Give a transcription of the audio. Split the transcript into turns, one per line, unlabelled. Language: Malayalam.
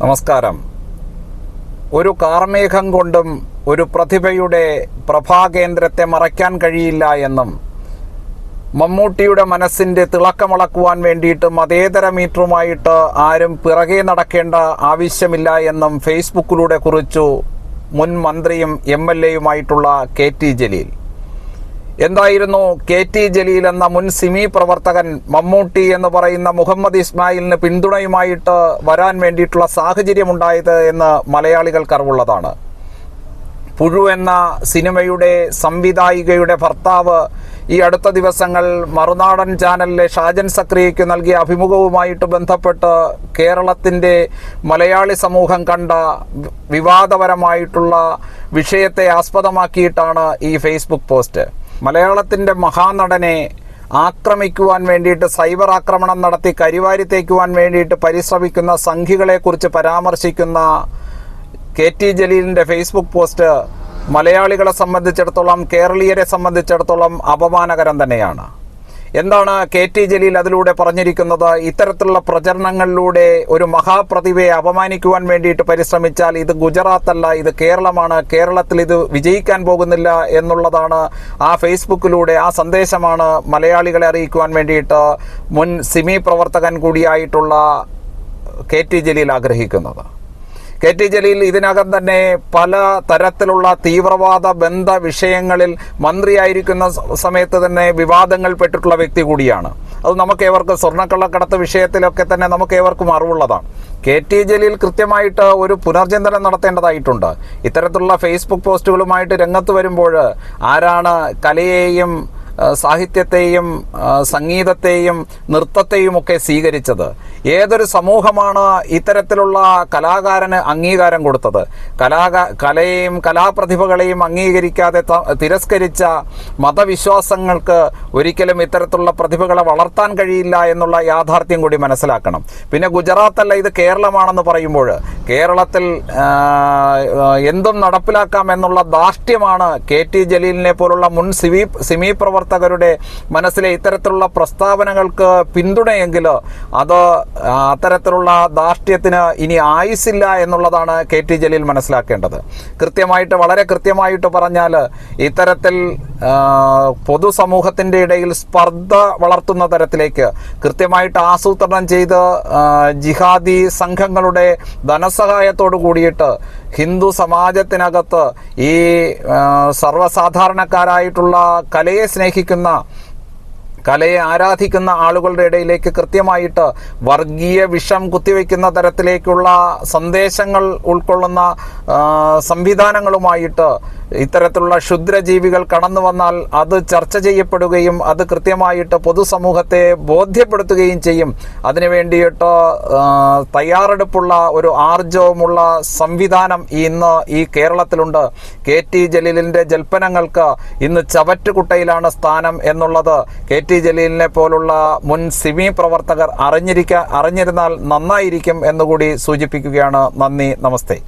നമസ്കാരം. ഒരു കാർമേഘം കൊണ്ടും ഒരു പ്രതിഭയുടെ പ്രഭാകേന്ദ്രത്തെ മറയ്ക്കാൻ കഴിയില്ല എന്നും മമ്മൂട്ടിയുടെ മനസ്സിൻ്റെ തിളക്കമളക്കുവാൻ വേണ്ടിയിട്ട് മതേതര മീറ്ററുമായിട്ട് ആരും പിറകെ നടക്കേണ്ട ആവശ്യമില്ല എന്നും ഫേസ്ബുക്കിലൂടെ കുറിച്ചു മുൻ മന്ത്രിയും MLA-യുമായിട്ടുള്ള KT ജലീൽ. എന്തായിരുന്നു KT ജലീൽ എന്ന മുൻ സിമി പ്രവർത്തകൻ മമ്മൂട്ടി എന്ന് പറയുന്ന മുഹമ്മദ് ഇസ്മായിലിന് പിന്തുണയുമായിട്ട് വരാൻ വേണ്ടിയിട്ടുള്ള സാഹചര്യമുണ്ടായത് എന്ന് മലയാളികൾക്ക് അറിവുള്ളതാണ്. പുഴു എന്ന സിനിമയുടെ സംവിധായികയുടെ ഭർത്താവ് ഈ അടുത്ത ദിവസങ്ങൾ മറുനാടൻ ചാനലിലെ ഷാജൻ സക്രിയയ്ക്ക് നൽകിയ അഭിമുഖവുമായിട്ട് ബന്ധപ്പെട്ട് കേരളത്തിൻ്റെ മലയാളി സമൂഹം കണ്ട വിവാദപരമായിട്ടുള്ള വിഷയത്തെ ആസ്പദമാക്കിയിട്ടാണ് ഈ ഫേസ്ബുക്ക് പോസ്റ്റ്. മലയാളത്തിൻ്റെ മഹാനടനെ ആക്രമിക്കുവാൻ വേണ്ടിയിട്ട് സൈബർ ആക്രമണം നടത്തി കരിവാരിത്തേക്കുവാൻ വേണ്ടിയിട്ട് പരിശ്രമിക്കുന്ന സംഘികളെക്കുറിച്ച് പരാമർശിക്കുന്ന KT ജലീലിൻ്റെ ഫേസ്ബുക്ക് പോസ്റ്റ് മലയാളികളെ സംബന്ധിച്ചിടത്തോളം, കേരളീയരെ സംബന്ധിച്ചിടത്തോളം അപമാനകരം തന്നെയാണ്. എന്താണ് KT ജലീൽ അതിലൂടെ പറഞ്ഞിരിക്കുന്നത്? ഇത്തരത്തിലുള്ള പ്രചരണങ്ങളിലൂടെ ഒരു മഹാപ്രതിഭയെ അപമാനിക്കുവാൻ വേണ്ടിയിട്ട് പരിശ്രമിച്ചാൽ ഇത് ഗുജറാത്തല്ല, ഇത് കേരളമാണ്, കേരളത്തിൽ ഇത് വിജയിക്കാൻ പോകുന്നില്ല എന്നുള്ളതാണ് ആ ഫേസ്ബുക്കിലൂടെ, ആ സന്ദേശമാണ് മലയാളികളെ അറിയിക്കുവാൻ വേണ്ടിയിട്ട് മുൻ സിമി പ്രവർത്തകൻ കൂടിയായിട്ടുള്ള KT ജലീൽ ആഗ്രഹിക്കുന്നത്. KT ജലീൽ ഇതിനകം തന്നെ പല തരത്തിലുള്ള തീവ്രവാദ ബന്ധ വിഷയങ്ങളിൽ മന്ത്രിയായിരിക്കുന്ന സമയത്ത് തന്നെ വിവാദങ്ങൾ പെട്ടിട്ടുള്ള വ്യക്തി കൂടിയാണ്. അത് നമുക്കേവർക്കും സ്വർണ്ണക്കള്ളക്കടത്ത് വിഷയത്തിലൊക്കെ തന്നെ നമുക്കേവർക്കും അറിവുള്ളതാണ്. KT ജലീൽ കൃത്യമായിട്ട് ഒരു പുനർചിന്തനം നടത്തേണ്ടതായിട്ടുണ്ട്. ഇത്തരത്തിലുള്ള ഫേസ്ബുക്ക് പോസ്റ്റുകളുമായിട്ട് രംഗത്ത് വരുമ്പോൾ ആരാണ് കലയെയും സാഹിത്യത്തെയും സംഗീതത്തെയും നൃത്തത്തെയും ഒക്കെ സ്വീകരിച്ചത്? ഏതൊരു സമൂഹമാണ് ഇത്തരത്തിലുള്ള കലാകാരന് അംഗീകാരം കൊടുത്തത്? കലയെയും കലാപ്രതിഭകളെയും അംഗീകരിക്കാതെ തിരസ്കരിച്ച മതവിശ്വാസങ്ങൾക്ക് ഒരിക്കലും ഇത്തരത്തിലുള്ള പ്രതിഭകളെ വളർത്താൻ കഴിയില്ല എന്നുള്ള യാഥാർത്ഥ്യം കൂടി മനസ്സിലാക്കണം. പിന്നെ ഗുജറാത്തല്ല, ഇത് കേരളമാണെന്ന് പറയുമ്പോൾ കേരളത്തിൽ എന്തും നടപ്പിലാക്കാം എന്നുള്ള ധാർഷ്ട്യമാണ് KT ജലീലിനെ പോലുള്ള മുൻ സിമി പ്രവർത്തകരുടെ മനസ്സിലെ ഇത്തരത്തിലുള്ള പ്രസ്താവനകൾക്ക് പിന്തുണയെങ്കിൽ അത് അത്തരത്തിലുള്ള ധാർഷ്ട്യത്തിന് ഇനി ആയുസില്ല എന്നുള്ളതാണ് KT ജലീൽ മനസ്സിലാക്കേണ്ടത്. വളരെ കൃത്യമായിട്ട് പറഞ്ഞാൽ ഇത്തരത്തിൽ പൊതുസമൂഹത്തിൻ്റെ ഇടയിൽ സ്പർദ്ധ വളർത്തുന്ന തരത്തിലേക്ക് കൃത്യമായിട്ട് ആസൂത്രണം ചെയ്ത് ജിഹാദി സംഘങ്ങളുടെ ധനസഹായത്തോടു കൂടിയിട്ട് ഹിന്ദു സമാജത്തിനകത്ത് ഈ സർവ്വസാധാരണക്കാരായിട്ടുള്ള കലയെ സ്നേഹിക്കുന്ന, കലയെ ആരാധിക്കുന്ന ആളുകളുടെ ഇടയിലേക്ക് കൃത്യമായിട്ട് വർഗീയ വിഷം കുത്തിവെക്കുന്ന തരത്തിലേക്കുള്ള സന്ദേശങ്ങൾ ഉൾക്കൊള്ളുന്ന സംവിധാനങ്ങളുമായിട്ട് ഇത്തരത്തിലുള്ള ക്ഷുദ്രജീവികൾ കടന്നു വന്നാൽ അത് ചർച്ച ചെയ്യപ്പെടുകയും അത് കൃത്യമായിട്ട് പൊതുസമൂഹത്തെ ബോധ്യപ്പെടുത്തുകയും ചെയ്യും. അതിനു വേണ്ടിയിട്ട് തയ്യാറെടുപ്പുള്ള ഒരു ആർജവമുള്ള സംവിധാനം ഇന്ന് ഈ കേരളത്തിലുണ്ട്. KT ജലീലിൻ്റെ ജൽപ്പനങ്ങൾക്ക് ഇന്ന് ചവറ്റുകുട്ടയിലാണ് സ്ഥാനം എന്നുള്ളത് KT ജലീലിനെ പോലുള്ള മുൻ സിമി പ്രവർത്തകർ അറിഞ്ഞിരുന്നാൽ നന്നായിരിക്കും എന്നുകൂടി സൂചിപ്പിക്കുകയാണ്. നന്ദി, നമസ്തേ.